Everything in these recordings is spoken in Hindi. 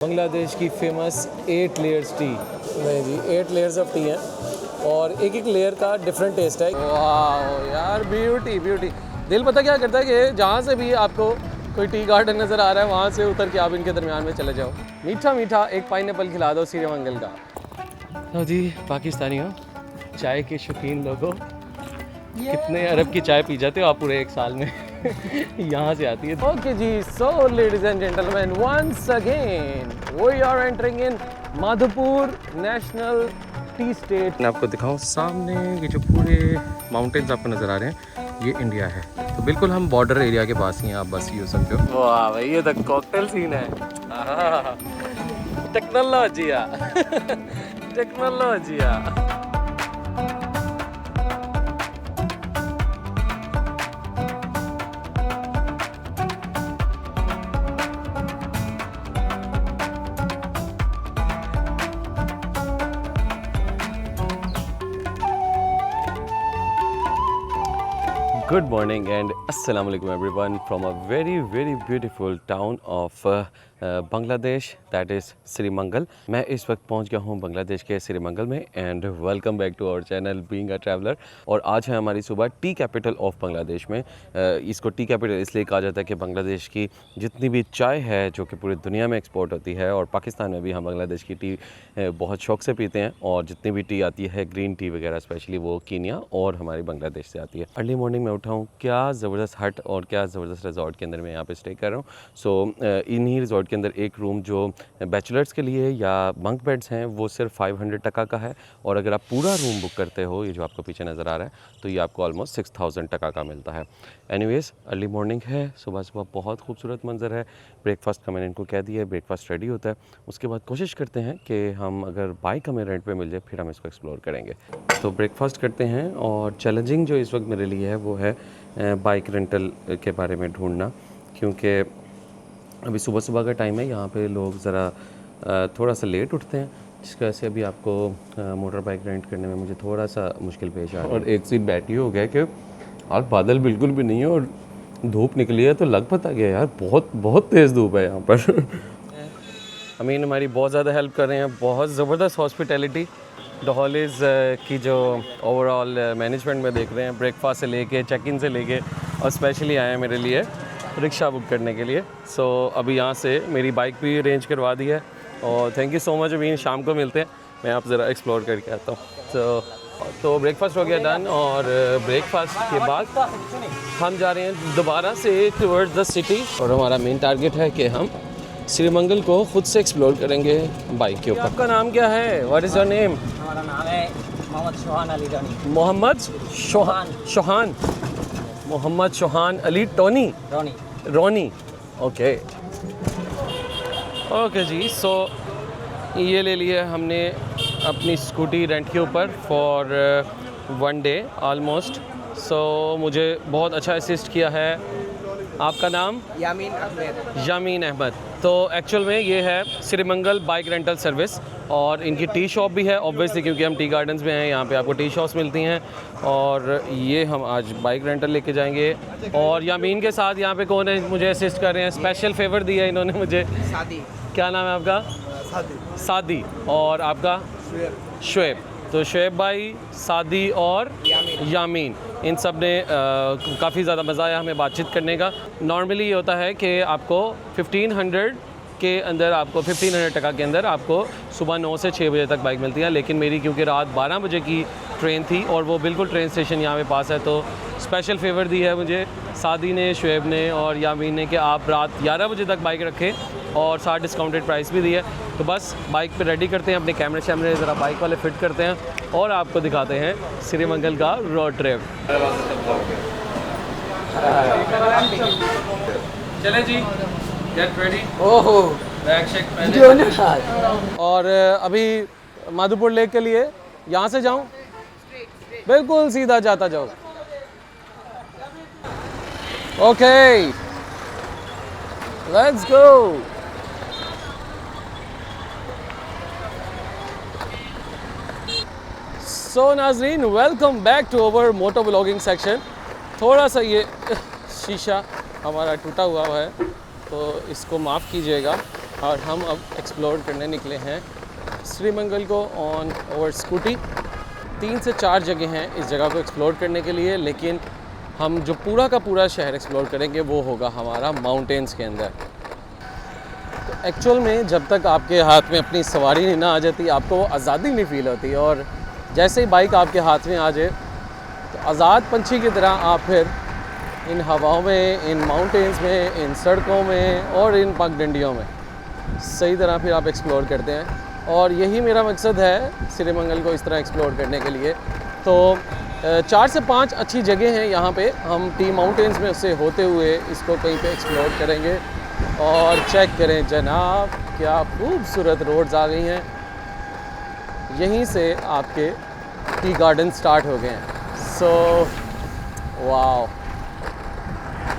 बांग्लादेश की फेमस 8 लेयर्स टी। नहीं जी, 8 लेयर्स ऑफ टी हैं और एक एक लेयर का डिफरेंट टेस्ट है। वाह यार, ब्यूटी ब्यूटी। दिल पता क्या करता है कि जहाँ से भी आपको कोई टी गार्डन नज़र आ रहा है वहाँ से उतर के आप इनके दरमियान में चले जाओ। मीठा मीठा एक पाइनएप्पल खिला दो श्रीमंगल का। तो जी पाकिस्तानियों, चाय के शौकीन लोगों, कितने अरब की चाय पी जाते हो आप पूरे एक साल में? यहाँ से आती है। ओके जी, so ladies and gentleman, once again we are entering in Madhopur national tea estate. मैं आपको दिखाऊं, सामने ये जो पूरे माउंटेन्स आपको नज़र आ रहे हैं, ये इंडिया है। तो बिल्कुल हम बॉर्डर एरिया के पास ही हैं, आप बस यूँ समझो। वाह भाई, ये तो कॉकटेल सीन है। टेक्नोलॉजिया टेक्नोलॉजिया। Good morning and assalamu alaikum everyone from a very beautiful town of Bangladesh, that is Sreemangal. मैं इस वक्त पहुंच गया हूं बांग्लादेश के श्रीमंगल में and welcome back to our channel being a traveller. और आज है हमारी सुबह टी कैपिटल ऑफ बांग्लादेश में। इसको टी कैपिटल इसलिए कहा जाता है कि बांग्लादेश की जितनी भी चाय है जो कि पूरी दुनिया में एक्सपोर्ट होती है, और पाकिस्तान में भी हम बांग्लादेश की टी बहुत शौक से पीते हैं, और जितनी भी टी आती है ग्रीन टी वगैरह स्पेशली वो कीनिया और हमारी बांग्लादेश से आती है। अर्ली मॉर्निंग में उठा हूँ, क्या ज़बरदस्त हट और क्या ज़बरदस्त रिजॉर्ट के अंदर मैं यहाँ पे स्टे कर रहा हूँ। सो इन्हीं रिजॉर्ट के अंदर एक रूम जो बैचलर्स के लिए या बंक बेड्स हैं वो सिर्फ 500 टका का है, और अगर आप पूरा रूम बुक करते हो, ये जो आपको पीछे नज़र आ रहा है, तो ये आपको ऑलमोस्ट 6000 टका का मिलता है। एनीवेज़, अर्ली मॉर्निंग है, सुबह सुबह बहुत खूबसूरत मंजर है। ब्रेकफास्ट का मैंने इनको कह दिया है, ब्रेकफास्ट रेडी होता है। उसके बाद कोशिश करते हैं कि हम अगर बाइक हमें रेंट पे मिल जाए फिर हम इसको एक्सप्लोर करेंगे। तो ब्रेकफास्ट करते हैं, और चैलेंजिंग जो इस वक्त मेरे लिए है वो है बाइक रेंटल के बारे में ढूंढना, क्योंकि अभी सुबह सुबह का टाइम है, यहाँ पे लोग ज़रा थोड़ा सा लेट उठते हैं, जिसकी वजह से अभी आपको मोटर बाइक रेंट करने में मुझे थोड़ा सा मुश्किल पेश आ रहा है। और एक चीज़ बैठी हो गया कि आज बादल बिल्कुल भी नहीं है और धूप निकली है, तो लग पता गया यार बहुत तेज़ धूप है यहाँ पर। अमीन हमारी बहुत ज़्यादा हेल्प कर रहे हैं, बहुत ज़बरदस्त हॉस्पिटैलिटी डहॉलीज़ की जो ओवरऑल मैनेजमेंट में देख रहे हैं, ब्रेकफास्ट से लेके चेक इन से लेके, और स्पेशली आए हैं मेरे लिए रिक्शा बुक करने के लिए। सो अभी यहाँ से मेरी बाइक भी अरेंज करवा दी है, और थैंक यू सो मच। अभी शाम को मिलते हैं, मैं आप ज़रा एक्सप्लोर करके आता हूँ। तो ब्रेकफास्ट हो गया डन, और ब्रेकफास्ट के बाद हम जा रहे हैं दोबारा से टुवर्ड्स द सिटी, और हमारा मेन टारगेट है कि हम श्रीमंगल को खुद से एक्सप्लोर करेंगे बाइक के ऊपर। आपका नाम क्या है? What is your name? हमारा नाम है मोहम्मद शोहान अली टोनी। मोहम्मद शोहान मोहम्मद शोहान अली टोनी रोनी। ओके जी। सो ये ले लिए हमने अपनी स्कूटी रेंट के ऊपर फॉर 1 डे ऑलमोस्ट। सो मुझे बहुत अच्छा असिस्ट किया है। आपका नाम? यामीन अहमद। तो एक्चुअल में ये है श्रीमंगल बाइक रेंटल सर्विस, और इनकी टी शॉप भी है ऑब्वियसली, क्योंकि हम टी गार्डन्स में हैं, यहाँ पे आपको टी शॉप्स मिलती हैं। और ये हम आज बाइक रेंटल लेके जाएंगे। और यामीन के साथ यहाँ पे कौन है मुझे असिस्ट कर रहे हैं, स्पेशल फेवर दिया है इन्होंने मुझे। सादी। क्या नाम है आपका? सादी। और आपका? शुएब। तो शुएब भाई, सादी और यामीन, इन सब ने काफ़ी ज़्यादा मज़ा आया हमें बातचीत करने का। नॉर्मली ये होता है कि आपको 1500 के अंदर, आपको 1500 टका के अंदर आपको सुबह 9 से 6 बजे तक बाइक मिलती है, लेकिन मेरी क्योंकि रात 12 बजे की ट्रेन थी और वो बिल्कुल ट्रेन स्टेशन यहाँ पे पास है, तो स्पेशल फेवर दी है मुझे सादी ने, शुएब ने और यामीन ने कि आप रात 11 बजे तक बाइक रखें, और साथ डिस्काउंटेड प्राइस भी दी है। तो बस बाइक पे रेडी करते हैं, अपने कैमरे शैमरे ज़रा बाइक वाले फिट करते हैं, और आपको दिखाते हैं श्रीमंगल का रोड ट्रिप। चले जी, गेट रेडी। ओहो, बैग शेक पहले। और अभी माधोपुर लेक के लिए यहाँ से जाऊँ? बिल्कुल सीधा जाता जाओ। Okay, let's go. सो नाजरीन, welcome back to our moto blogging section. थोड़ा सा ये शीशा हमारा टूटा हुआ है, तो इसको माफ़ कीजिएगा। और हम अब एक्सप्लोर करने निकले हैं श्रीमंगल को ऑन ओवर स्कूटी। 3 से 4 जगह हैं इस जगह को एक्सप्लोर करने के लिए, लेकिन हम जो पूरा का पूरा शहर एक्सप्लोर करेंगे वो होगा हमारा माउंटेन्स के अंदर। तो एक्चुअल में जब तक आपके हाथ में अपनी सवारी नहीं ना आ जाती, आपको वो आज़ादी नहीं फील होती, और जैसे ही बाइक आपके हाथ में आ जाए तो आज़ाद पंछी की तरह आप फिर इन हवाओं में, इन माउंटेन्स में, इन सड़कों में और इन पगडंडियों में सही तरह फिर आप एक्सप्लोर करते हैं। और यही मेरा मकसद है श्रीमंगल को इस तरह एक्सप्लोर करने के लिए। तो 4 से 5 अच्छी जगह हैं यहाँ पे, हम टी माउंटेन्स में से होते हुए इसको कहीं पे एक्सप्लोर करेंगे। और चेक करें जनाब, क्या खूबसूरत रोड्स आ गई हैं। यहीं से आपके टी गार्डन स्टार्ट हो गए हैं। So wow,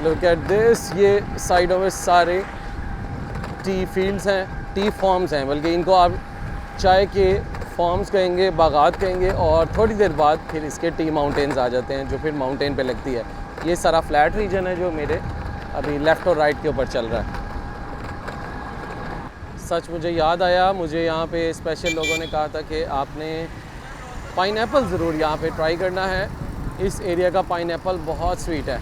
look at this. ये साइडों में सारे टी फील्ड्स हैं, टी फार्म्स हैं, बल्कि इनको आप चाय के फार्म्स कहेंगे, बागात कहेंगे। और थोड़ी देर बाद फिर इसके टी माउंटेन्स आ जाते हैं जो फिर माउंटेन पे लगती है। ये सारा फ्लैट रीजन है जो मेरे अभी लेफ़्ट और राइट के ऊपर चल रहा है। सच मुझे याद आया, मुझे यहाँ पे स्पेशल लोगों ने कहा था कि आपने पाइनएप्पल ज़रूर यहाँ पे ट्राई करना है। इस एरिया का पाइनएप्पल बहुत स्वीट है।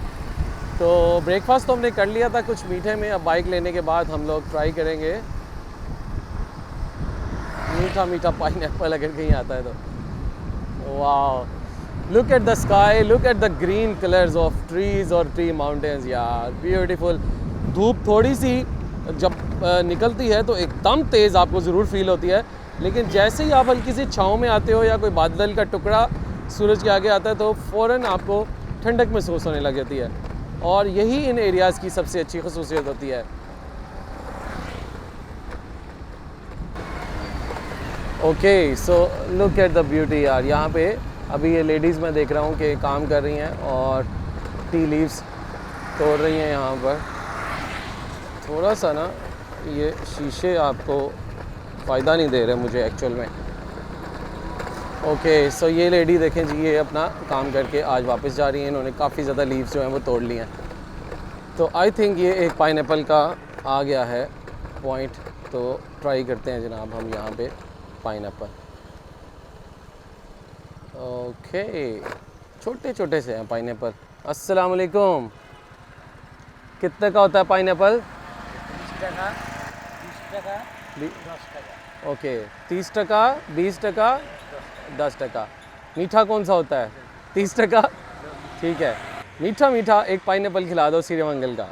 तो ब्रेकफास्ट तो हमने कर लिया था कुछ मीठे में, अब बाइक लेने के बाद हम लोग ट्राई करेंगे मीठा मीठा पाइनएप्पल अगर कहीं आता है तो। वाह, look at the sky, look at the green colours of trees और ट्री माउंटेन्स यार, ब्यूटीफुल। धूप थोड़ी सी जब निकलती है तो एकदम तेज़ आपको ज़रूर फील होती है, लेकिन जैसे ही आप हल्की सी छाँव में आते हो या कोई बादल का टुकड़ा सूरज के आगे आता है तो फ़ौरन आपको ठंडक महसूस होने लग जाती है। और यही इन एरियाज़ की सबसे अच्छी खसूसियत होती है। Okay, so look at the beauty यार। यहाँ पे अभी ये लेडीज़ मैं देख रहा हूँ कि काम कर रही हैं और टी लीव्स तोड़ रही हैं यहाँ पर। थोड़ा सा ना ये शीशे आपको फ़ायदा नहीं दे रहे मुझे एक्चुअल में। ओके, सो ये लेडी देखें जी, ये अपना काम करके आज वापस जा रही हैं। इन्होंने काफ़ी ज़्यादा लीव्स जो हैं वो तोड़ लिए हैं। तो आई थिंक ये एक पाइनएप्पल का आ गया है पॉइंट, तो ट्राई करते हैं जनाब हम यहाँ पे पाइनएप्पल। ओके, छोटे छोटे से हैं पाइनएप्पल। अस्सलाम वालेकुम। कितने का होता है पाइनएप्पल? 20 টাকা, 20 টাকা, 10 টাকা। ओके, 30 टका, 20 टका, 10 टका। मीठा कौन सा होता है? 30 टका। ठीक है, मीठा मीठा एक पाइनएप्पल खिला दो श्रीमंगल का।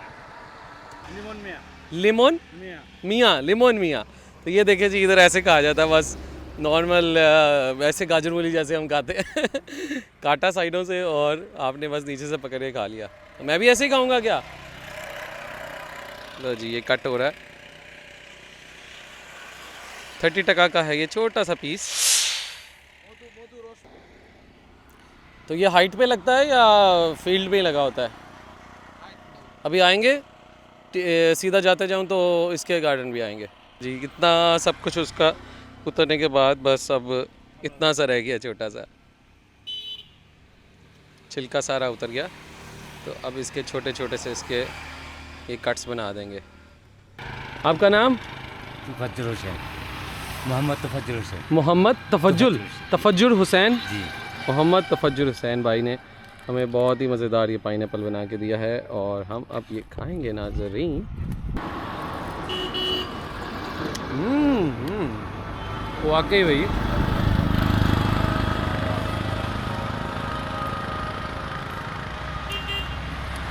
লিমন মিয়া, लिमोन মিয়া। मियाँ, लिमोन मियाँ। तो ये देखिए जी, इधर ऐसे कहा जाता है बस नॉर्मल, वैसे गाजर मूली जैसे हम खाते हैं काटा साइडों से, और आपने बस नीचे से पकड़ के खा लिया। तो मैं भी ऐसे ही खाऊंगा क्या? लो जी, ये कट हो रहा है। 30 टका का है ये छोटा सा पीस। तो ये हाइट पे लगता है या फील्ड में ही लगा होता है? अभी आएंगे सीधा जाते जाऊं तो इसके गार्डन भी आएंगे जी। इतना सब कुछ उसका उतरने के बाद बस अब इतना सा रह गया, छोटा सा छिलका सारा उतर गया। तो अब इसके छोटे छोटे से इसके ये कट्स बना देंगे। आपका नाम? तफज्जुल हुसैन, मोहम्मद तफज्जुल हुसैन। मोहम्मद तफज्जुल हुसैन जी। मोहम्मद तफज्जुल हुसैन भाई ने हमें बहुत ही मज़ेदार ये पाइनएप्पल बना के दिया है, और हम अब ये खाएंगे नाज़रीन। वाकई भाई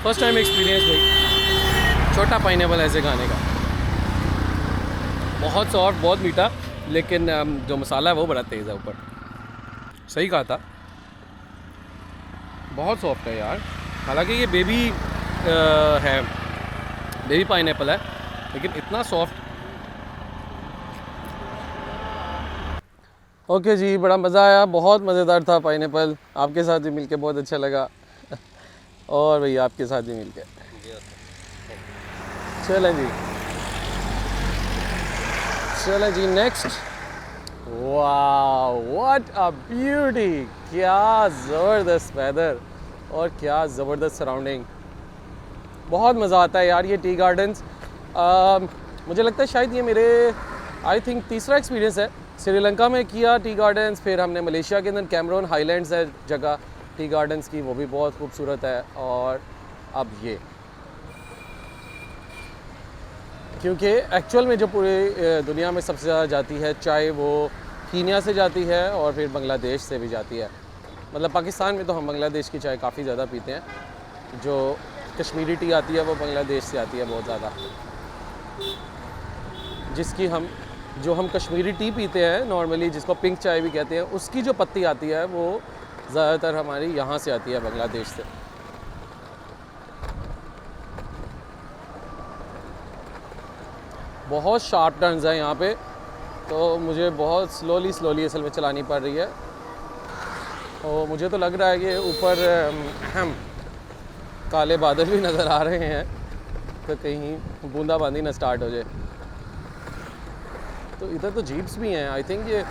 फर्स्ट टाइम एक्सपीरियंस भाई छोटा पाइनएप्पल ऐसे खाने का। बहुत सॉफ्ट, बहुत मीठा, लेकिन जो मसाला है वो बड़ा तेज़ है ऊपर। सही कहा था, बहुत सॉफ्ट है यार। हालांकि ये बेबी है, बेबी पाइनएप्पल है, लेकिन इतना सॉफ्ट। ओके जी, बड़ा मज़ा आया, बहुत मज़ेदार था पाइनएप्पल। आपके साथ भी मिलके बहुत अच्छा लगा, और भैया आपके साथ भी मिलके। चलें जी नेक्स्ट। वाह, व्हाट अ ब्यूटी। क्या ज़बरदस्त वेदर और क्या ज़बरदस्त सराउंडिंग। बहुत मज़ा आता है यार ये टी गार्डन्स। मुझे लगता है शायद ये मेरे आई थिंक तीसरा एक्सपीरियंस है। श्रीलंका में किया टी गार्डन्स, फिर हमने मलेशिया के अंदर कैमरून हाईलैंड्स है जगह टी गार्डन्स की, वो भी बहुत खूबसूरत है। और अब ये, क्योंकि एक्चुअल में जो पूरी दुनिया में सबसे ज़्यादा जाती है चाय वो कीनिया से जाती है और फिर बांग्लादेश से भी जाती है। मतलब पाकिस्तान में तो हम बांग्लादेश की चाय काफ़ी ज़्यादा पीते हैं, जो कश्मीरी टी आती है वो बांग्लादेश से आती है बहुत ज़्यादा। जिसकी जो हम कश्मीरी टी पीते हैं नॉर्मली, जिसको पिंक चाय भी कहते हैं, उसकी जो पत्ती आती है वो ज़्यादातर हमारी यहाँ से आती है, बांग्लादेश से। बहुत शार्प टर्न्स हैं यहाँ पे, तो मुझे बहुत स्लोली असल में चलानी पड़ रही है। और मुझे तो लग रहा है कि ऊपर काले बादल भी नज़र आ रहे हैं, तो कहीं बूंदाबांदी ना स्टार्ट हो जाए। तो इधर तो जीप्स भी हैं, आई थिंक ये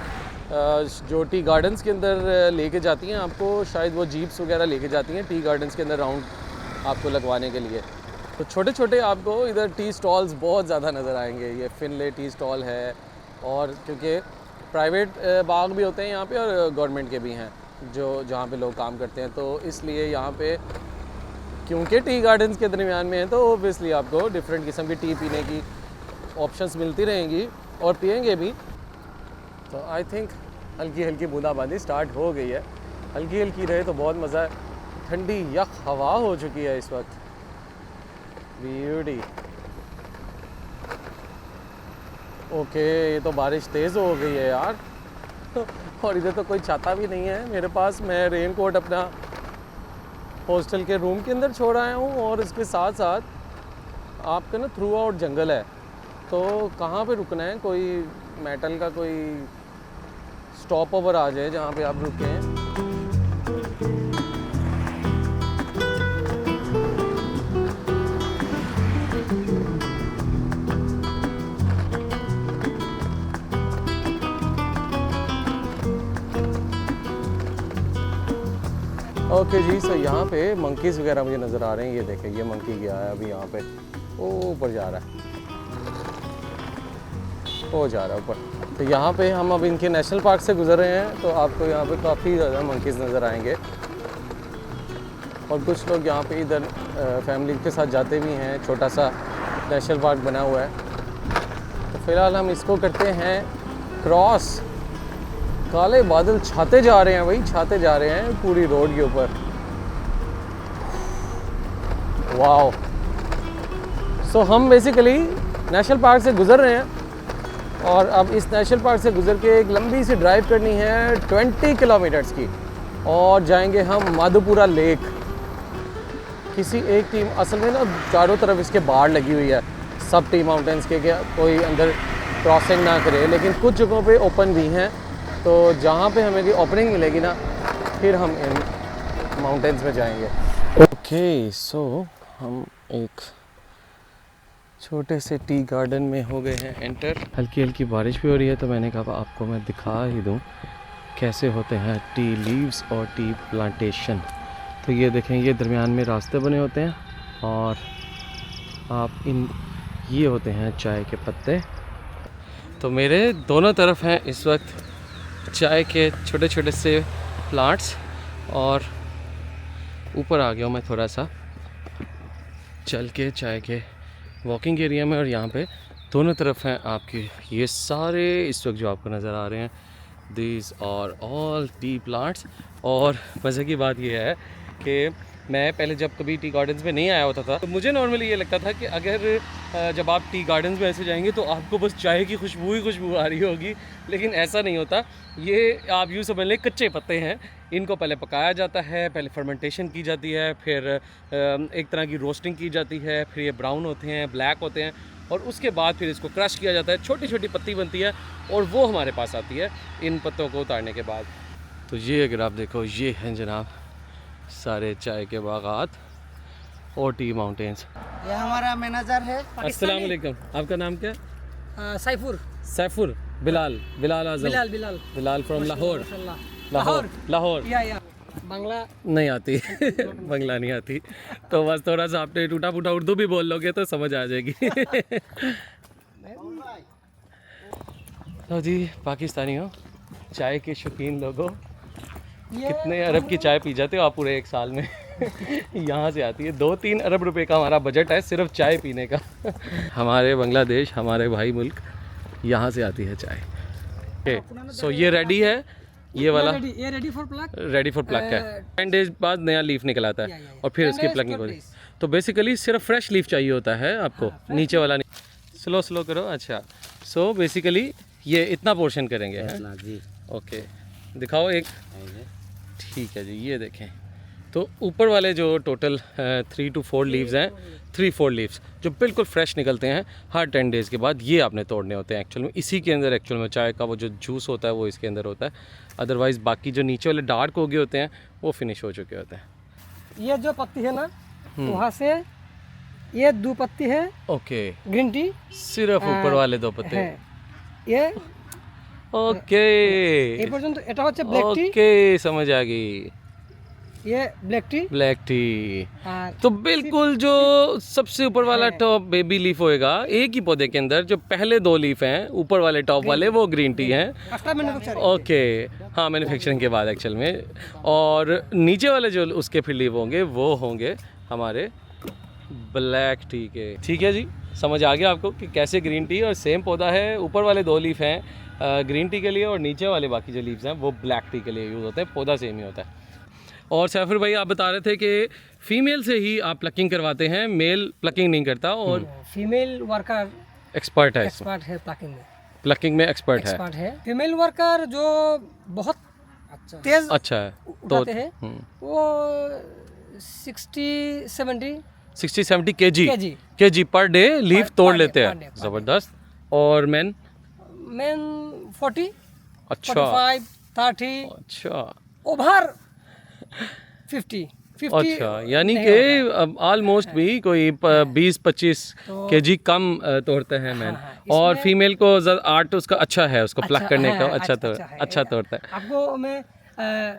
जो टी गार्डन्स के अंदर लेके जाती हैं आपको, शायद वो जीप्स वगैरह लेके जाती हैं टी गार्डन्स के अंदर राउंड आपको लगवाने के लिए। तो छोटे छोटे आपको इधर टी स्टॉल्स बहुत ज़्यादा नज़र आएंगे। ये फिनले टी स्टॉल है, और क्योंकि प्राइवेट बाग भी होते हैं यहाँ पे और गवर्नमेंट के भी हैं जो जहाँ पे लोग काम करते हैं, तो इसलिए यहाँ पे क्योंकि टी गार्डन्स के दरमियान में है तो ओबियसली आपको डिफरेंट किस्म की टी पीने की ऑप्शंस मिलती रहेंगी और पियेंगे भी। तो आई थिंक हल्की हल्की बूंदाबांदी स्टार्ट हो गई है। हल्की हल्की रहे तो बहुत मज़ा है। ठंडी यख हवा हो चुकी है इस वक्त, ब्यूटी। ओके, ये तो बारिश तेज़ हो गई है यार। और इधर तो कोई छाता भी नहीं है मेरे पास। मैं रेन कोट अपना हॉस्टल के रूम के अंदर छोड़ आया हूँ, और इसके साथ साथ आपका ना थ्रू आउट जंगल है, तो कहाँ पे रुकना है, कोई मेटल का कोई स्टॉप ओवर आ जाए जहाँ पे आप रुकें। ओके जी, सो यहाँ पे मंकीज़ वगैरह मुझे नज़र आ रहे हैं। ये देखें, ये मंकी गया है अभी यहाँ पे, वो ऊपर जा रहा है, वो जा रहा है ऊपर। तो यहाँ पे हम अब इनके नेशनल पार्क से गुजर रहे हैं, तो आपको यहाँ पे काफ़ी ज़्यादा मंकीज़ नज़र आएंगे। और कुछ लोग यहाँ पे इधर फैमिली के साथ जाते भी हैं। छोटा सा नेशनल पार्क बना हुआ है। तो फ़िलहाल हम इसको करते हैं क्रॉस। काले बादल छाते जा रहे हैं भाई, छाते जा रहे हैं पूरी रोड के ऊपर। वाओ। सो हम बेसिकली नेशनल पार्क से गुज़र रहे हैं, और अब इस नेशनल पार्क से गुज़र के एक लंबी सी ड्राइव करनी है 20 किलोमीटर्स की, और जाएंगे हम माधोपुरा लेक। किसी एक टीम, असल में ना चारों तरफ इसके बाड़ लगी हुई है सब टी माउंटेन्स के, क्या कोई अंदर क्रॉसिंग ना करे, लेकिन कुछ जगहों पे ओपन भी हैं। तो जहाँ पे हमें ओपनिंग मिलेगी ना, फिर हम इन माउंटेन्स में जाएंगे। ओके, सो हम एक छोटे से टी गार्डन में हो गए हैं एंटर। हल्की हल्की बारिश भी हो रही है, तो मैंने कहा आपको मैं दिखा ही दूँ कैसे होते हैं टी लीव्स और टी प्लांटेशन। तो ये देखें, ये दरमियान में रास्ते बने होते हैं, और ये होते हैं चाय के पत्ते। तो मेरे दोनों तरफ हैं इस वक्त चाय के छोटे छोटे से प्लांट्स, और ऊपर आ गया हूँ मैं थोड़ा सा चल के चाय के वॉकिंग एरिया में। और यहाँ पे दोनों तरफ हैं आपके ये सारे इस वक्त जो आपको नज़र आ रहे हैं, these are all tea plants. और मज़े की बात यह है कि मैं पहले जब कभी टी गार्डन्स में नहीं आया होता था, तो मुझे नॉर्मली ये लगता था कि अगर जब आप टी गार्डन्स में ऐसे जाएंगे तो आपको बस चाय की खुशबू ही खुशबू आ रही होगी, लेकिन ऐसा नहीं होता। ये आप यूँ समझ लें कच्चे पत्ते हैं। इनको पहले पकाया जाता है, पहले फर्मेंटेशन की जाती है, फिर एक तरह की रोस्टिंग की जाती है, फिर ये ब्राउन होते हैं, ब्लैक होते हैं, और उसके बाद फिर इसको क्रश किया जाता है। छोटी छोटी पत्ती बनती है, और वो हमारे पास आती है इन पत्तों को उतारने के बाद। तो ये अगर आप देखो, ये हैं जनाब सारे चाय के बागात और टी माउंटेन्स। ये हमारा मैनेजर है अस्सलाम वालेकुम, आपका नाम क्या? सैफुर। सैफुर बिलाल आजम। बिलाल फ्रॉम लाहौर। लाहौर या बांग्ला नहीं आती बांग्ला नहीं आती, तो बस थोड़ा सा आपने टूटा फूटा उर्दू भी बोल लोगे तो समझ आ जाएगी। तो जी पाकिस्तानियों, चाय के शौकीन लोगों, कितने अरब की चाय पी जाते हो आप पूरे एक साल में? यहाँ से आती है। 2-3 अरब रुपए का हमारा बजट है सिर्फ चाय पीने का। हमारे बांग्लादेश, हमारे भाई मुल्क, यहाँ से आती है चाय। ओके, सो ये रेडी है, ये वाला ये ready for plug. Ready for plug है। 10 डेज बाद नया लीफ निकल आता है और फिर उसकी प्लगिंग होती है। तो बेसिकली सिर्फ फ्रेश लीफ चाहिए होता है आपको, नीचे वाला नहीं। स्लो करो। अच्छा, सो बेसिकली ये इतना पोर्शन करेंगे हैं? जी। ओके, दिखाओ एक। ठीक है जी, ये देखें। तो ऊपर वाले जो टोटल 3 to 4 लीव्स हैं, 3-4 लीव्स जो बिल्कुल फ्रेश निकलते हैं हर 10 डेज़ के बाद, ये आपने तोड़ने होते हैं एक्चुअल में। इसी के अंदर एक्चुअल में चाय का वो जो जूस होता है वो इसके अंदर होता है। अदरवाइज़ बाकी जो नीचे वाले डार्क हो गए होते हैं वो फिनिश हो चुके होते हैं। ये जो पत्ती है ना, वहाँ से ये 2 पत्ती है ओके, ग्रीन टी सिर्फ ऊपर वाले 2 पत्ते। है। ये ओके এই পর্যন্ত এটা হচ্ছে ব্ল্যাক টি। ओके, समझ आ गई। ये ब्लैक टी ब्लैक टी। और तो बिल्कुल जो सबसे ऊपर वाला टॉप बेबी लीफ होएगा एक ही पौधे के अंदर, जो पहले 2 लीफ हैं ऊपर वाले टॉप वाले वो ग्रीन टी हैं। After manufacturing. ओके, हाँ मैन्युफैक्चरिंग के बाद एक्चुअल में। और नीचे वाले जो उसके फिर लीफ होंगे वो होंगे हमारे ब्लैक टी के। ठीक है जी, समझ आ गया आपको कि कैसे ग्रीन टी, और सेम पौधा है, ऊपर वाले 2 लीफ हैं ग्रीन टी के लिए और नीचे वाले बाकी जो लीव्स हैं वो ब्लैक टी के लिए यूज़ होते हैं। पौधा सेम ही होता है। और सैफुर भाई आप बता रहे थे कि फीमेल से ही आप प्लकिंग करवाते हैं, मेल प्लकिंग नहीं करता, और फीमेल वर्कर एक्सपर्ट है, एक्सपर्ट है प्लकिंग में, प्लकिंग में एक्सपर्ट है। एक्सपर्ट है। फीमेल वर्कर जो बहुत तेज अच्छा है तो उठाते हैं वो 60-70 केजी पर डे लीफ तोड़ per लेते day, हैं। per day। ज़बरदस्त। और मैन? मैन 40, अच्छा 45, 30, अच्छा ओवर 50। अच्छा, यानी कि ऑलमोस्ट भी कोई 20-25 केजी कम तोड़ते हैं मैन। और फीमेल को आर्ट उसका अच्छा है, उसको प्लक करने का अच्छा तोड़ता है। आपको मैं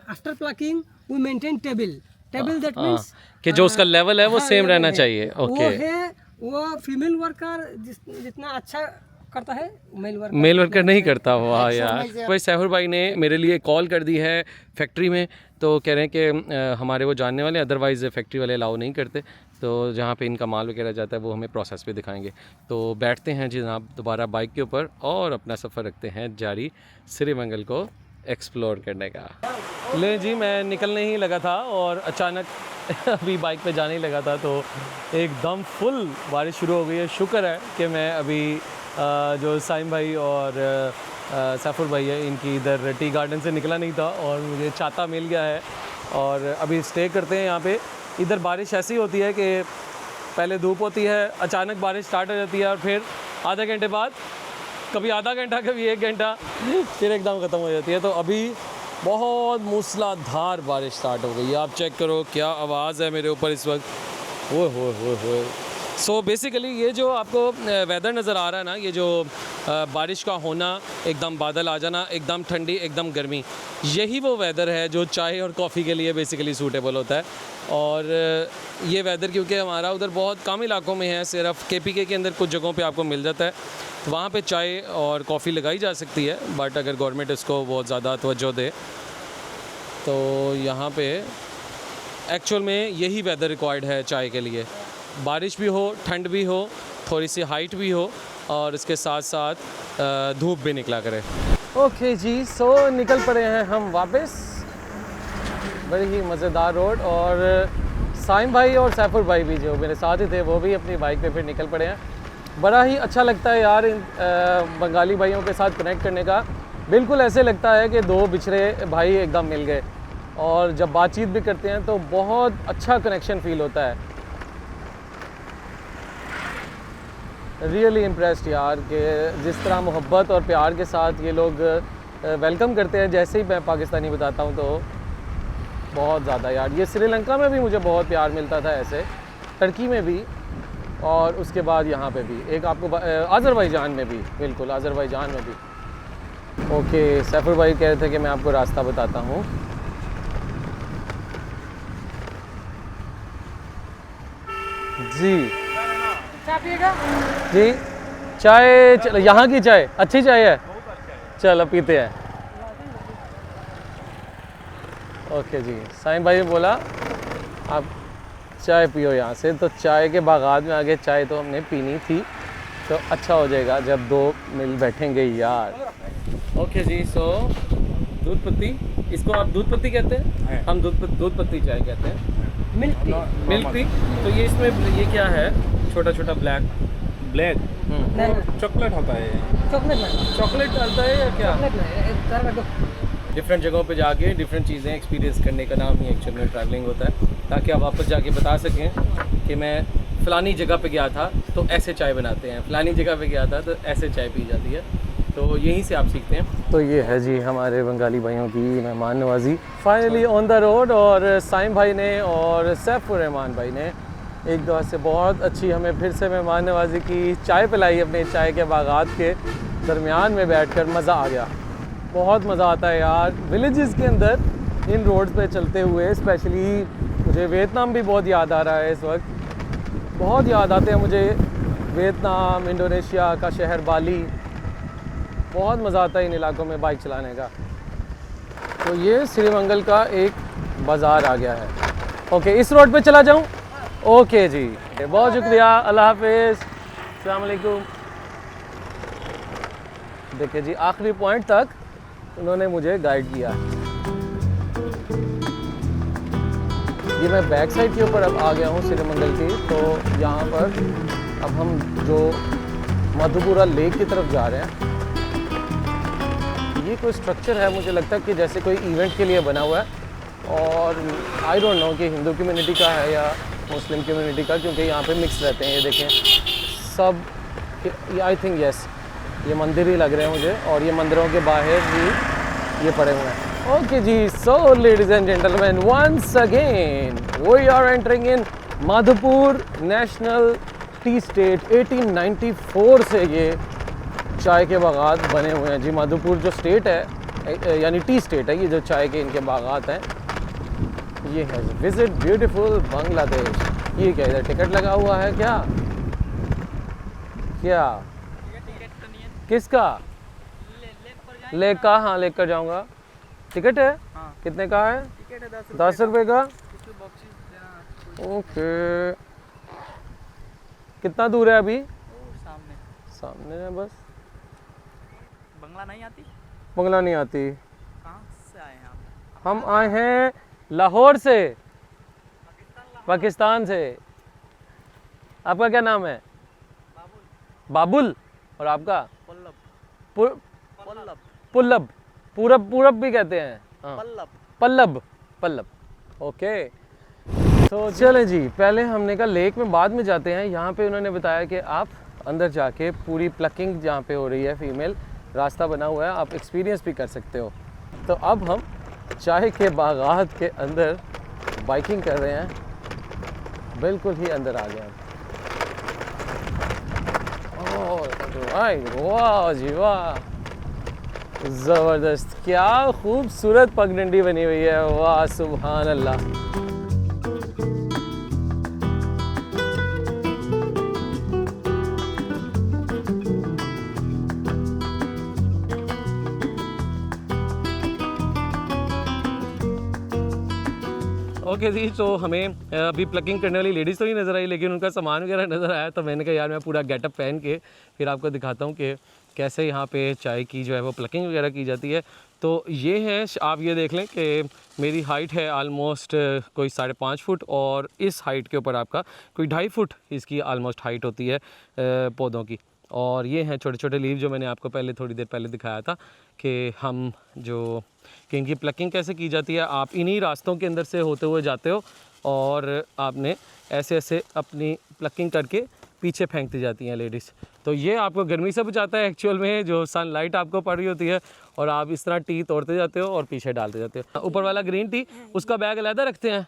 after plucking we maintain table that means कि जो उसका लेवल है वो सेम रहना चाहिए। ओके, वो फीमेल वर्कर जितना अच्छा करता है मेल वर्कर नहीं करता। वाह यार। भाई सैफुर भाई ने मेरे लिए कॉल कर दी है फैक्ट्री में, तो कह रहे हैं कि हमारे वो जानने वाले, अदरवाइज़ फैक्ट्री वाले अलाउ नहीं करते, तो जहाँ पे इनका माल वगैरह जाता है वो हमें प्रोसेस पे दिखाएंगे। तो बैठते हैं जी जनाब दोबारा बाइक के ऊपर और अपना सफ़र रखते हैं जारी श्रीमंगल को एक्सप्लोर करने का। ले जी, मैं निकलने ही लगा था और अचानक अभी बाइक पे जाने ही लगा था तो एकदम फुल बारिश शुरू हो गई है। शुक्र है कि मैं अभी जो साइम भाई और सैफुर भाई है इनकी इधर टी गार्डन से निकला नहीं था और मुझे छाता मिल गया है और अभी स्टे करते हैं यहाँ पे। इधर बारिश ऐसी होती है कि पहले धूप होती है, अचानक बारिश स्टार्ट हो जाती है और फिर आधे घंटे बाद, कभी आधा घंटा कभी 1 घंटा, फिर एकदम ख़त्म हो जाती है। तो अभी बहुत मूसलाधार बारिश स्टार्ट हो गई है। आप चेक करो क्या आवाज़ है मेरे ऊपर इस वक्त। हो। सो बेसिकली ये जो आपको वेदर नज़र आ रहा है ना, ये जो बारिश का होना, एकदम बादल आ जाना, एकदम ठंडी, एकदम गर्मी, यही वो वेदर है जो चाय और कॉफ़ी के लिए बेसिकली सूटेबल होता है। और ये वेदर क्योंकि हमारा उधर बहुत कम इलाकों में है, सिर्फ KPK के अंदर कुछ जगहों पे आपको मिल जाता है, तो वहाँ पे चाय और कॉफ़ी लगाई जा सकती है। बट अगर गवर्नमेंट इसको बहुत ज़्यादा तवज्जो दे तो यहाँ पे एक्चुअल में यही वेदर रिक्वायर्ड है चाय के लिए। बारिश भी हो, ठंड भी हो, थोड़ी सी हाइट भी हो और इसके साथ साथ धूप भी निकला करे। ओके जी, सो निकल पड़े हैं हम वापस। बड़ी ही मज़ेदार रोड, और साइम भाई और सैफुर भाई भी जो मेरे साथ ही थे वो भी अपनी बाइक पे फिर निकल पड़े हैं। बड़ा ही अच्छा लगता है यार इन बंगाली भाइयों के साथ कनेक्ट करने का। बिल्कुल ऐसे लगता है कि 2 बिछड़े भाई एकदम मिल गए, और जब बातचीत भी करते हैं तो बहुत अच्छा कनेक्शन फील होता है। रियली इम्प्रेस्ड यार कि जिस तरह मोहब्बत और प्यार के साथ ये लोग वेलकम करते हैं। जैसे ही मैं पाकिस्तानी बताता हूँ तो बहुत ज़्यादा यार, ये श्रीलंका में भी मुझे बहुत प्यार मिलता था ऐसे, टर्की में भी, और उसके बाद यहाँ पे भी एक आपको अज़रबैजान में भी, बिल्कुल अज़रबैजान में भी। ओके, सैफुर भाई कह रहे थे कि मैं आपको रास्ता बताता हूँ। जी चाय पिएगा? जी, चाय यहाँ की चाय अच्छी चाय है। चलो पीते हैं। ओके जी, साईं भाई ने बोला आप चाय पियो यहाँ से, तो चाय के बागात में आगे चाय तो हमने पीनी थी, तो अच्छा हो जाएगा जब दो मिल बैठेंगे यार। ओके जी, सो दूध पत्ती, इसको आप दूध पत्ती कहते हैं, हम दूध पत्ती चाय कहते हैं। Milk tea. Milk tea. तो ये इसमें ये क्या है, छोटा छोटा ब्लैक ब्लैक नहीं चॉकलेट होता है। चॉकलेट नहीं, चॉकलेट डालता है या क्या? चॉकलेट नहीं, कर दो। डिफरेंट जगहों पे जाके डिफरेंट चीज़ें एक्सपीरियंस करने का नाम ही एक्चुअल में ट्रैवलिंग होता है, ताकि आप वापस जाके बता सकें कि मैं फ़लानी जगह पे गया था तो ऐसे चाय बनाते हैं, फ़लानी जगह पे गया था तो ऐसे चाय पी जाती है, तो यहीं से आप सीखते हैं। तो ये है जी हमारे बंगाली भाइयों की मेहमान नवाजी, फाइनली ऑन द रोड। और साइम भाई ने और सैफुर रहमान भाई ने एक दो से बहुत अच्छी हमें फिर से मेहमान नवाजी की, चाय पिलाई अपने चाय के बागात के दरमियान में बैठकर, मज़ा आ गया, बहुत मज़ा आता है यार विलेजेस के अंदर इन रोड्स पे चलते हुए। स्पेशली मुझे वियतनाम भी बहुत याद आ रहा है इस वक्त, बहुत याद आते हैं मुझे वियतनाम, इंडोनेशिया का शहर बाली, बहुत मज़ा आता है इन इलाकों में बाइक चलाने का। तो ये श्रीमंगल का एक बाज़ार आ गया है। ओके, इस रोड पे चला जाऊँ? ओके जी, बहुत शुक्रिया, अल्लाह हाफिज़, अस्सलाम वालेकुम। देखिए जी, आखिरी पॉइंट तक उन्होंने मुझे गाइड किया। ये मैं बैक साइड के ऊपर अब आ गया हूँ श्रीमंगल की, तो यहाँ पर अब हम जो मधुपुरा लेक की तरफ जा रहे हैं। ये कोई स्ट्रक्चर है, मुझे लगता है कि जैसे कोई इवेंट के लिए बना हुआ है, और आई डोंट नो कि हिंदू कम्युनिटी का है या मुस्लिम कम्युनिटी का, क्योंकि यहाँ पे मिक्स रहते हैं। ये देखें सब, आई थिंक यस ये मंदिर ही लग रहे हैं मुझे, और ये मंदिरों के बाहर ही ये पड़े हुए हैं। ओके जी, so ladies and gentleman, once again we are entering in Madhopur national tea estate. 1894 से ये चाय के बागात बने हुए हैं जी। माधोपुर जो स्टेट है, यानी टी स्टेट है, ये जो चाय के इनके बागात हैं, ये है विजिट ब्यूटीफुल बांग्लादेश। ये क्या इधर टिकट लगा हुआ है क्या? क्या किसका? लेक का? हाँ, लेकर जाऊंगा। टिकट है? हाँ। कितने का है? टिकट है 10 रुपये का। कुछ बॉक्सेस देना। ओके, कितना दूर है अभी? वो सामने सामने है बस। बंगला नहीं आती? बंगला नहीं आती। कहाँ से आए हैं आप? हम आए हैं लाहौर से, पाकिस्तान से। आपका क्या नाम है? बाबुल। और आपका? पल्लव। पल्लव। पुल्लब, पूरब, पूरब भी कहते हैं। हाँ, पल्लव। पल्लब, पल्लब। ओके, तो चलें जी, पहले हमने कहा लेक में बाद में जाते हैं। यहाँ पे उन्होंने बताया कि आप अंदर जाके पूरी प्लकिंग जहाँ पे हो रही है, फीमेल रास्ता बना हुआ है, आप एक्सपीरियंस भी कर सकते हो। तो अब हम चाय के बागात के अंदर बाइकिंग कर रहे हैं, बिल्कुल ही अंदर आ गए हैं। वाह जी वाह, ज़बरदस्त, क्या खूबसूरत पगडंडी बनी हुई है, वाह सुभान अल्लाह। ओके जी, तो हमें अभी प्लकिंग करने वाली लेडीज़ तो नहीं नज़र आई, लेकिन उनका सामान वगैरह नज़र आया, तो मैंने कहा यार मैं पूरा गेटअप पहन के फिर आपको दिखाता हूँ कि कैसे यहाँ पे चाय की जो है वो प्लकिंग वगैरह की जाती है। तो ये है, आप ये देख लें कि मेरी हाइट है आलमोस्ट कोई 5.5 फुट, और इस हाइट के ऊपर आपका कोई 2.5 फुट इसकी आलमोस्ट हाइट होती है पौधों की। और ये हैं छोटे छोटे लीव जो मैंने आपको पहले थोड़ी देर पहले दिखाया था कि हम जो कि इनकी प्लकिंग कैसे की जाती है। आप इन्हीं रास्तों के अंदर से होते हुए जाते हो और आपने ऐसे ऐसे अपनी प्लकिंग करके पीछे फेंकती जाती हैं लेडीज़। तो ये आपको गर्मी से बचाता है एक्चुअल में, जो सनलाइट आपको पड़ रही होती है, और आप इस तरह टी तोड़ते जाते हो और पीछे डालते जाते हो। ऊपर वाला ग्रीन टी, उसका बैग अलहदा रखते हैं।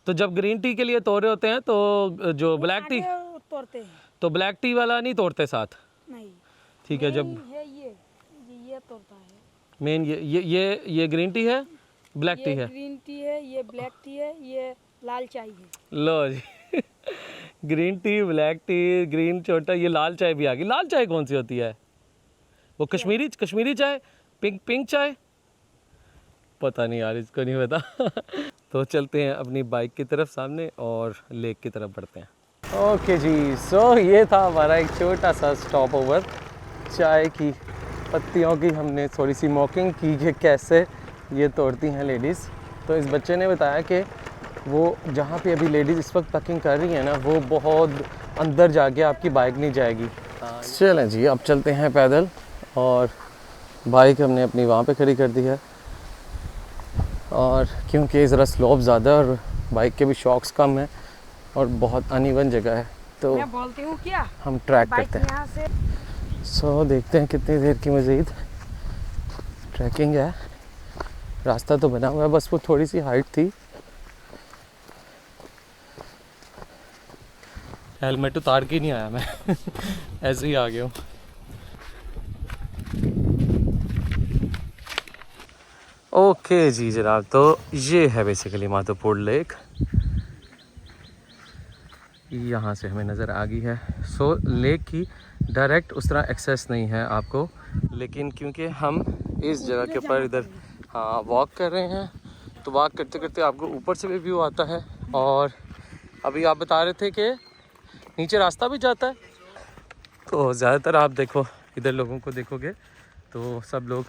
तो जब ग्रीन टी के लिए तोड़ रहे होते हैं तो जो ब्लैक टी तोड़ते हैं, तो ब्लैक टी वाला नहीं तोड़ते साथ, नहीं ठीक है। जब है ये तोड़ता है। मेन ये ग्रीन टी है, ब्लैक टी है। ग्रीन टी है, ये ब्लैक टी है, ये लाल चाय है। लो जी green tea, black tea, green छोटा, ये लाल चाय भी आ गई। लाल चाय कौन सी होती है? वो कश्मीरी चाय, पिंक चाय, पता नहीं यार, इसको नहीं पता। तो चलते हैं अपनी बाइक की तरफ सामने और लेक की तरफ बढ़ते हैं। ओके जी, सो ये था हमारा एक छोटा सा स्टॉप ओवर। चाय की पत्तियों की हमने थोड़ी सी मॉकिंग की कि कैसे ये तोड़ती हैं लेडीज़। तो इस बच्चे ने बताया कि वो जहाँ पे अभी लेडीज़ इस वक्त पैकिंग कर रही हैं ना, वो बहुत अंदर जाके आपकी बाइक नहीं जाएगी। चलें जी, अब चलते हैं पैदल, और बाइक हमने अपनी वहाँ पे खड़ी कर दी है, और क्योंकि ज़रा स्लोप ज़्यादा है और बाइक के भी शॉक्स कम है और बहुत अनइवन जगह है, तो मैं बोलती हूँ क्या हम ट्रैक बाइक करते हैं। यहाँ से सो देखते हैं कितनी देर की मज़ीद ट्रैकिंग है। रास्ता तो बना हुआ है, बस वो थोड़ी सी हाइट थी। हेलमेट उतार के नहीं आया मैं ऐसे ही आ गया हूँ। ओके जी जनाब, तो ये है बेसिकली माधोपुर लेक। यहाँ से हमें नज़र आ गई है। सो लेक की डायरेक्ट उस तरह एक्सेस नहीं है आपको, लेकिन क्योंकि हम इस जगह के ऊपर इधर हाँ वॉक कर रहे हैं, तो वॉक करते करते आपको ऊपर से भी व्यू आता है। और अभी आप बता रहे थे कि नीचे रास्ता भी जाता है, तो ज़्यादातर आप देखो इधर लोगों को देखोगे तो सब लोग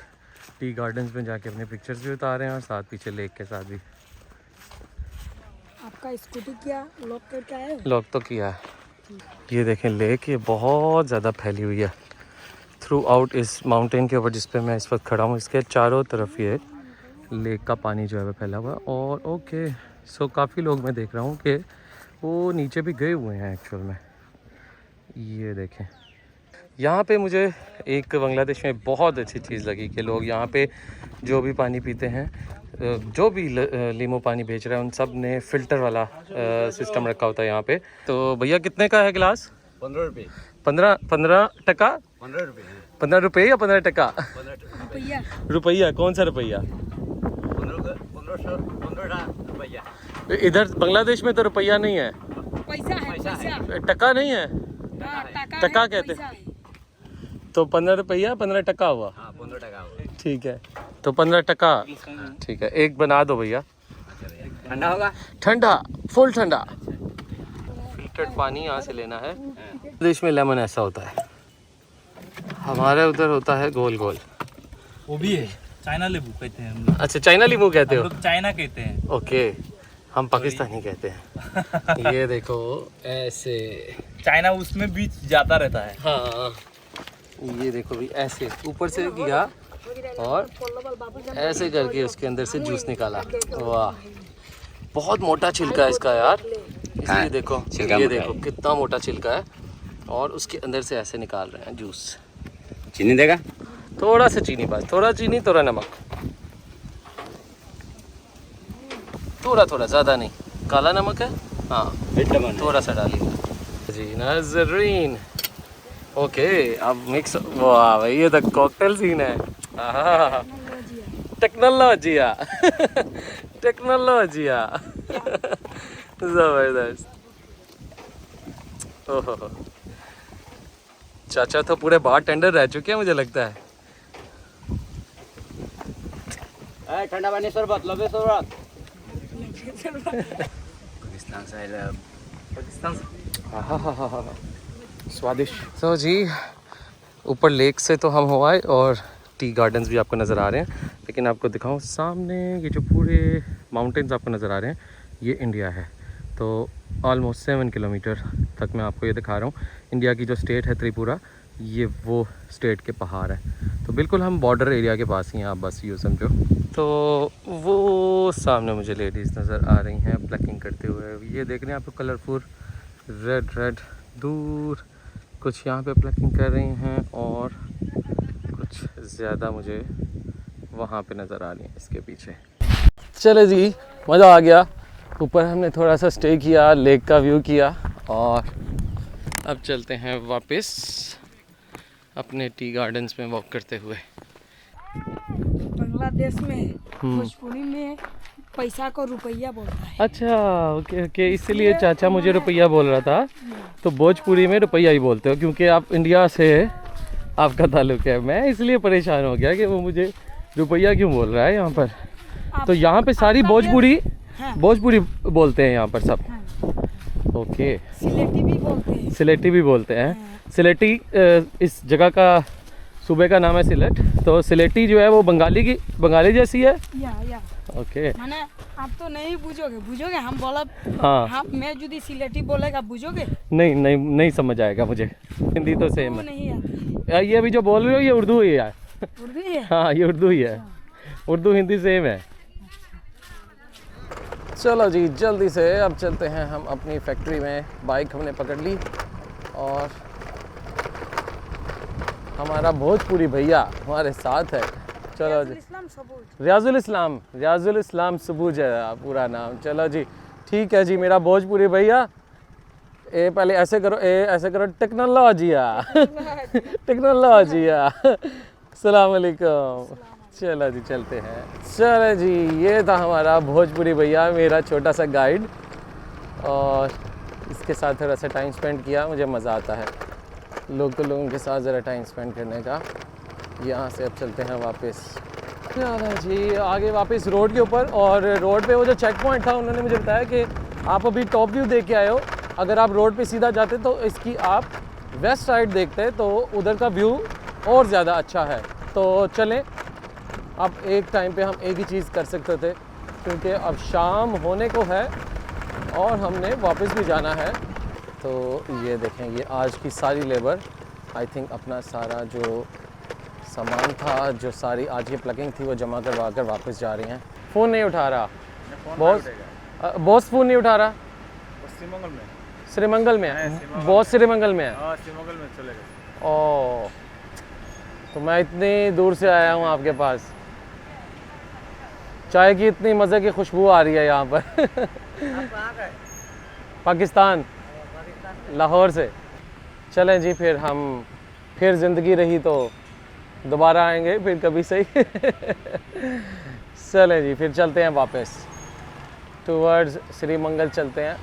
टी गार्डन्स में जाके अपने पिक्चर्स भी उतार रहे हैं, और साथ पीछे लेक के साथ भी। आपका स्कूटी क्या लॉक करके आए हो? लॉक तो किया है। ये देखें लेक, ये बहुत ज़्यादा फैली हुई है थ्रू आउट इस माउंटेन के ऊपर जिस पे मैं इस वक्त खड़ा हूँ। इसके चारों तरफ ये लेक का पानी जो है वो फैला हुआ है। और ओके, सो काफ़ी लोग मैं देख रहा हूँ कि वो नीचे भी गए हुए हैं एक्चुअल में। ये देखें, यहाँ पे मुझे एक बांग्लादेश में बहुत अच्छी चीज़ लगी कि लोग यहाँ पे जो भी पानी पीते हैं, जो भी लीमू पानी बेच रहे हैं, उन सब ने फ़िल्टर वाला सिस्टम रखा होता है यहाँ पे। तो भैया कितने का है गिलास? 15 रुपये। 15 टका? 15 रुपये। 15 रुपये या 15 टका? रुपया रुपया? कौन सा रुपया? 15 रुपया। इधर बांग्लादेश में तो रुपया नहीं है, पैसा है, पैसा टका नहीं है, हाँ, टका है, कहते पैसा है। तो 15 रुपया 15 टका हुआ। हाँ 15 टका हुआ। ठीक है, तो 15 टका ठीक है। एक बना दो भैया। ठंडा होगा? ठंडा, फुल ठंडा। फिल्टर्ड पानी यहाँ से लेना है। देश में लेमन ऐसा होता है, हमारे उधर होता है गोल गोल। वो भी है, चाइना नींबू कहते हैं हम लोग। अच्छा, चाइना लीमू कहते हम हो? लोग चाइना कहते हैं। ओके, हम पाकिस्तानी कहते हैं। ये देखो ऐसे, चाइना उसमें बीच जाता रहता है। हाँ ये देखो भी ऐसे ऊपर से किया और ऐसे करके उसके अंदर से जूस निकाला। वाह, बहुत मोटा छिलका है इसका यार, इसलिए देखो ये देखो कितना मोटा छिलका है, और उसके अंदर से ऐसे निकाल रहे हैं जूस। चीनी देगा? थोड़ा सा चीनी, बस थोड़ा चीनी, थोड़ा नमक, थोड़ा ज़्यादा नहीं। काला नमक है हाँ, थोड़ा सा डालिए जी नाज़रीन। ओके, अब मिक्स। वाह भाई, ये तो कॉकटेल सीन है। टेक्नोलॉजिया टेक्नोलॉजिया ज़बरदस्त। ओहो, चाचा तो पूरे बार टेंडर रह चुके हैं मुझे लगता है। ठंडा पानी शरबत, लबे शरबत। पाकिस्तान से पाकिस्तान से स्वादिष्ट। तो जी ऊपर लेक से तो हम हो आए और टी गार्डन्स भी आपको नज़र आ रहे हैं, लेकिन आपको दिखाऊं सामने ये जो पूरे माउंटेन्स आपको नज़र आ रहे हैं, ये इंडिया है। तो ऑलमोस्ट 7 किलोमीटर तक मैं आपको ये दिखा रहा हूँ। इंडिया की जो स्टेट है त्रिपुरा, ये वो स्टेट के पहाड़ है, तो बिल्कुल हम बॉर्डर एरिया के पास ही हैं, आप बस यूँ समझो। तो वो सामने मुझे लेडीज़ नज़र आ रही हैं प्लकिंग करते हुए। ये देख रहे हैं आपको कलरफुल रेड दूर कुछ यहाँ पे प्लकिंग कर रही हैं, और कुछ ज़्यादा मुझे वहाँ पे नज़र आ रही हैं इसके पीछे। चले जी, मज़ा आ गया। ऊपर हमने थोड़ा सा स्टे किया, लेक का व्यू किया, और अब चलते हैं वापस अपने टी गार्डन्स में वॉक करते हुए। बांग्लादेश में भोजपुरी में पैसा को रुपया बोलता है। अच्छा ओके, इसीलिए चाचा मुझे रुपया बोल रहा था। तो भोजपुरी में रुपया ही बोलते हो, क्योंकि आप इंडिया से आपका ताल्लुक है। मैं इसलिए परेशान हो गया कि वो मुझे रुपया क्यों बोल रहा है यहाँ पर। तो यहाँ पे सारी भोजपुरी भोजपुरी बोलते हैं यहाँ पर सब। ओके, सिलेटी भी बोलते हैं। सिलेटी भी बोलते हैं। सिलेटी इस जगह का सूबे का नाम है सिलेट। तो सिलेटी जो है वो बंगाली जैसी है। या ओके, माने आप तो नहीं बुझोगे हम बोला। हाँ आप मैं यदि सिलेटी बोलेगा बुझोगे? नहीं समझ आएगा मुझे। हिंदी तो सेम वो है। नहीं आती। ये अभी जो बोल रहे हो ये उर्दू ही है। उर्दू ही है। हाँ, ये उर्दू ही है। उर्दू हिंदी सेम है। चलो जी, जल्दी से अब चलते हैं हम अपनी फैक्ट्री में। बाइक हमने पकड़ ली और हमारा भोजपुरी भैया हमारे साथ है। चलो जी, रियाजुल इस्लाम सबूज है पूरा नाम। चलो जी, ठीक है जी, मेरा भोजपुरी भैया। पहले ऐसे करो टेक्नोलॉजिया टेक्नोलॉजिया। अस्सलाम वालेकुम। चलो जी, चलते हैं। चलो जी, ये था हमारा भोजपुरी भैया, मेरा छोटा सा गाइड। और इसके साथ थोड़ा सा टाइम स्पेंड किया, मुझे मज़ा आता है लोगों के साथ ज़रा टाइम स्पेंड करने का। यहाँ से अब चलते हैं वापस। चलो जी, आगे वापस रोड के ऊपर। और रोड पे वो जो चेक पॉइंट था, उन्होंने मुझे बताया कि आप अभी टॉप व्यू देख के आए हो। अगर आप रोड पे सीधा जाते तो इसकी आप वेस्ट साइड देखते तो उधर का व्यू और ज़्यादा अच्छा है। तो चलें, अब एक टाइम पे हम एक ही चीज़ कर सकते थे, क्योंकि अब शाम होने को है और हमने वापस भी जाना है। तो ये देखें, ये आज की सारी लेबर आई थिंक अपना सारा जो सामान था, जो सारी आज की प्लगिंग थी, वो जमा करवा कर वापस जा रही हैं। फ़ोन नहीं उठा रहा बॉस, फ़ोन नहीं उठा रहा। श्रीमंगल में है बॉस, श्रीमंगल में है। श्रीमंगल में चले गए। ओह, तो मैं इतनी दूर से आया हूँ आपके पास। चाय की इतनी मज़े की खुशबू आ रही है यहाँ पर। पाकिस्तान, लाहौर से। चलें जी, फिर ज़िंदगी रही तो दोबारा आएंगे फिर कभी सही। चलें जी, फिर चलते हैं वापस टूवर्ड्स श्रीमंगल चलते हैं।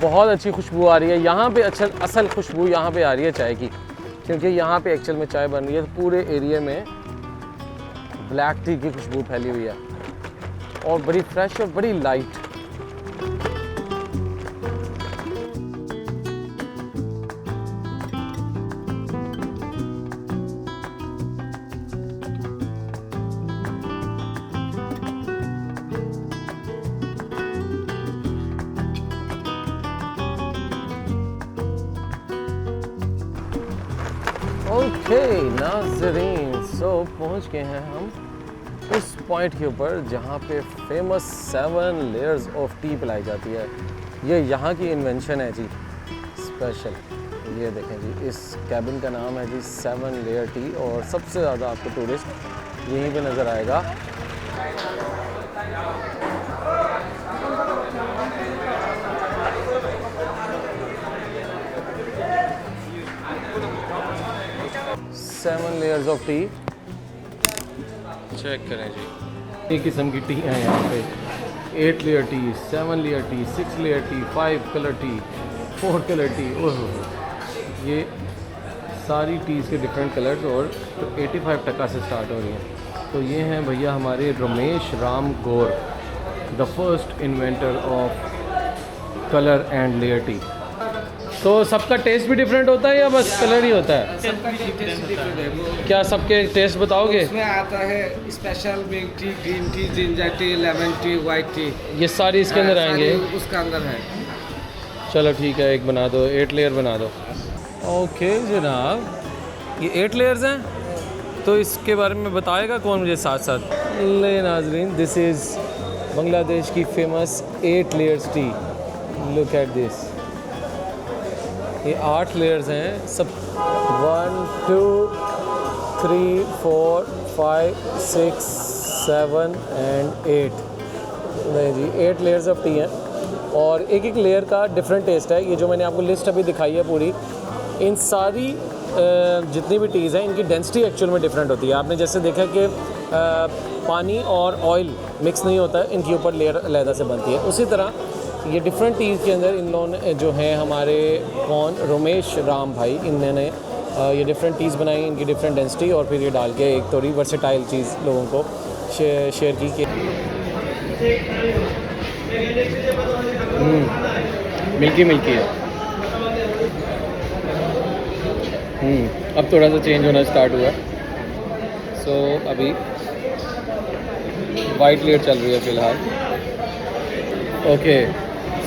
बहुत अच्छी खुशबू आ रही है यहाँ पे। असल खुशबू यहाँ पे आ रही है चाय की, क्योंकि यहाँ पे एक्चुअल में चाय बन रही है। तो पूरे एरिया में ब्लैक टी की खुशबू फैली हुई है और बड़ी फ्रेश और बड़ी लाइट। ओके नाज़रीन, सो पहुंच गए हैं हम उस पॉइंट के ऊपर जहाँ पे फेमस 7 लेयर्स ऑफ टी पिलाई जाती है। ये यहाँ की इन्वेंशन है जी, स्पेशल। ये देखें जी, इस कैबिन का नाम है जी 7 लेयर टी। और सबसे ज़्यादा आपको टूरिस्ट यहीं पे नज़र आएगा। Seven layers of tea check करें जी। एक किस्म की टी है यहाँ पे। 8 layer tea, 7 layer tea, 6 layer tea, 5 colour tea, 4 colour tea. Oh, ये सारी टीज़ के डिफरेंट कलर्स और 85% से स्टार्ट हो रही हैं। तो ये हैं भैया हमारे Ramesh Ram Gaur, the first inventor of colour and layer tea. तो सबका टेस्ट भी डिफरेंट होता है या बस कलर ही होता है? सबका टेस्ट डिफरेंट है। वो क्या सबके टेस्ट बताओगे? इसमें आता है special milk tea, green tea, ginger tea, lemon tea, white T. ये सारी इसके अंदर आएंगे? उसका अंदर है। चलो ठीक है, एक बना दो, 8 लेयर बना दो। ओके जनाब, ये 8 लेयर्स हैं, तो इसके बारे में बताएगा कौन मुझे साथ साथ? ले नाजरीन, दिस इज़ बांग्लादेश की famous 8 layers T. Look at this, ये 8 लेयर्स हैं सब। 1 2 3 4 5 6 7 एंड 8। नहीं जी, 8 लेयर्स ऑफ टी हैं और एक एक लेयर का डिफरेंट टेस्ट है। ये जो मैंने आपको लिस्ट अभी दिखाई है पूरी, इन सारी जितनी भी टीज़ हैं इनकी डेंसिटी एक्चुअल में डिफरेंट होती है। आपने जैसे देखा कि पानी और ऑयल मिक्स नहीं होता, इनके ऊपर लेयर अलहदा से बनती है। उसी तरह ये डिफरेंट टीज़ के अंदर इन लोगों ने जो हैं हमारे रमेश राम भाई, इन्होंने ये डिफरेंट टीज़ बनाई, इनकी डिफरेंट डेंसिटी, और फिर ये डाल के एक थोड़ी वर्सेटाइल चीज़ लोगों को शेयर की कि मिल्की मिल्की है। अब थोड़ा सा चेंज होना स्टार्ट हुआ। सो अभी वाइट लेयर चल रही है फ़िलहाल। ओके,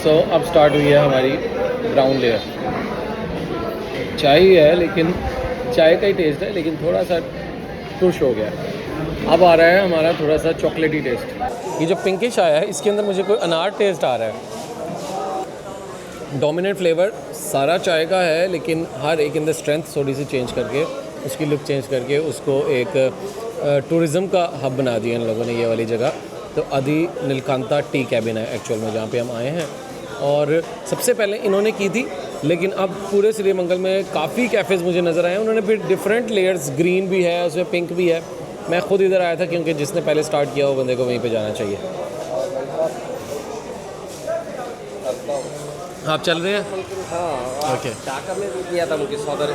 सो अब स्टार्ट हुई है हमारी ब्राउन लेयर। चाय ही है, लेकिन चाय का ही टेस्ट है, लेकिन थोड़ा सा टुश हो गया। अब आ रहा है हमारा थोड़ा सा चॉकलेटी टेस्ट। ये जो पिंकिश आया है, इसके अंदर मुझे कोई अनार टेस्ट आ रहा है। डोमिनेंट फ्लेवर सारा चाय का है, लेकिन हर एक अंदर स्ट्रेंथ थोड़ी सी चेंज करके, उसकी लुक चेंज करके उसको एक टूरिज़म का हब बना दिया इन लोगों ने ये वाली जगह। तो आदि नीलकांता टी कैबिन है एक्चुअल में जहाँ पे हम आए हैं, और सबसे पहले इन्होंने की थी, लेकिन अब पूरे श्री मंगल में काफ़ी कैफ़ेज़ मुझे नज़र आए। उन्होंने फिर डिफरेंट लेयर्स, ग्रीन भी है उसमें, पिंक भी है। मैं खुद इधर आया था क्योंकि जिसने पहले स्टार्ट किया वो बंदे को वहीं पे जाना चाहिए। आप चल रहे हैं? हाँ, ओके। ढाका में भी किया था, मुझे सौदर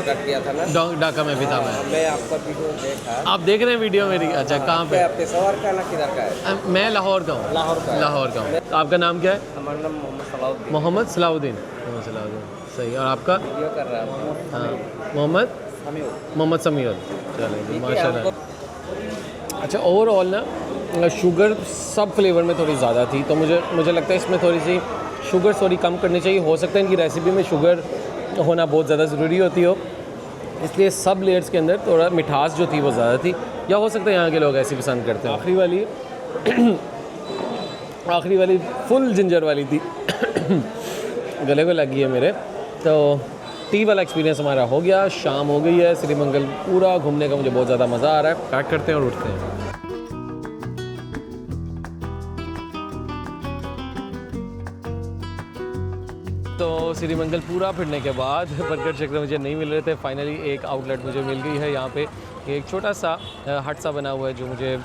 काट किया था ना। ढाका में भी था मैं आपका वीडियो देखा। आप देख रहे हैं वीडियो मेरी? अच्छा, कहाँ पे? पेशावर का ना किधर का है? मैं लाहौर का हूँ। लाहौर का हूँ। आपका नाम क्या है? हमारा नाम मोहम्मद सलाउद्दीन। मोहम्मद सलाउद्दीन। सही। और आपका? वीडियो कर रहा हूँ। हाँ, मोहम्मद समीउल। चलिए, माशाल्लाह। अच्छा, ओवरऑल ना शुगर सब फ्लेवर में थोड़ी ज़्यादा थी, तो मुझे लगता है इसमें थोड़ी सी शुगर थोड़ी कम करनी चाहिए। हो सकता है इनकी रेसिपी में शुगर होना बहुत ज़्यादा ज़रूरी होती हो, इसलिए सब लेयर्स के अंदर थोड़ा मिठास जो थी वो ज़्यादा थी, या हो सकता है यहाँ के लोग ऐसी पसंद करते हैं। आखिरी वाली फुल जिंजर वाली थी, गले को लगी है मेरे। तो टी वाला एक्सपीरियंस हमारा हो गया, शाम हो गई है। श्री मंगल पूरा घूमने का मुझे बहुत ज़्यादा मज़ा आ रहा है। पैक करते हैं और उठते हैं। तो श्री मंगल पूरा फिरने के बाद बर्गर चक्र मुझे नहीं मिल रहे थे। फाइनली एक आउटलेट मुझे मिल गई है। यहाँ पे एक छोटा सा हट सा बना हुआ है जो मुझे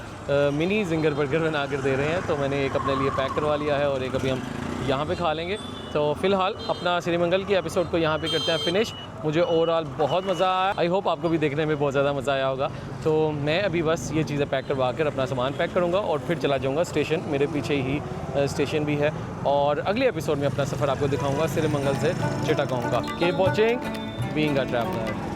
मिनी जिंगर बर्गर बना कर दे रहे हैं। तो मैंने एक अपने लिए पैक करवा लिया है और एक अभी हम यहाँ पे खा लेंगे। तो फ़िलहाल अपना श्री मंगल की एपिसोड को यहाँ पे करते हैं फिनिश। मुझे ओवरऑल बहुत मज़ा आया। आई होप आपको भी देखने में बहुत ज़्यादा मज़ा आया होगा। तो मैं अभी बस ये चीज़ें पैक करवा कर अपना सामान पैक करूँगा और फिर चला जाऊँगा स्टेशन। मेरे पीछे ही स्टेशन भी है, और अगले एपिसोड में अपना सफ़र आपको दिखाऊँगा श्री मंगल से चिटागोंग का। Keep watching being a traveller.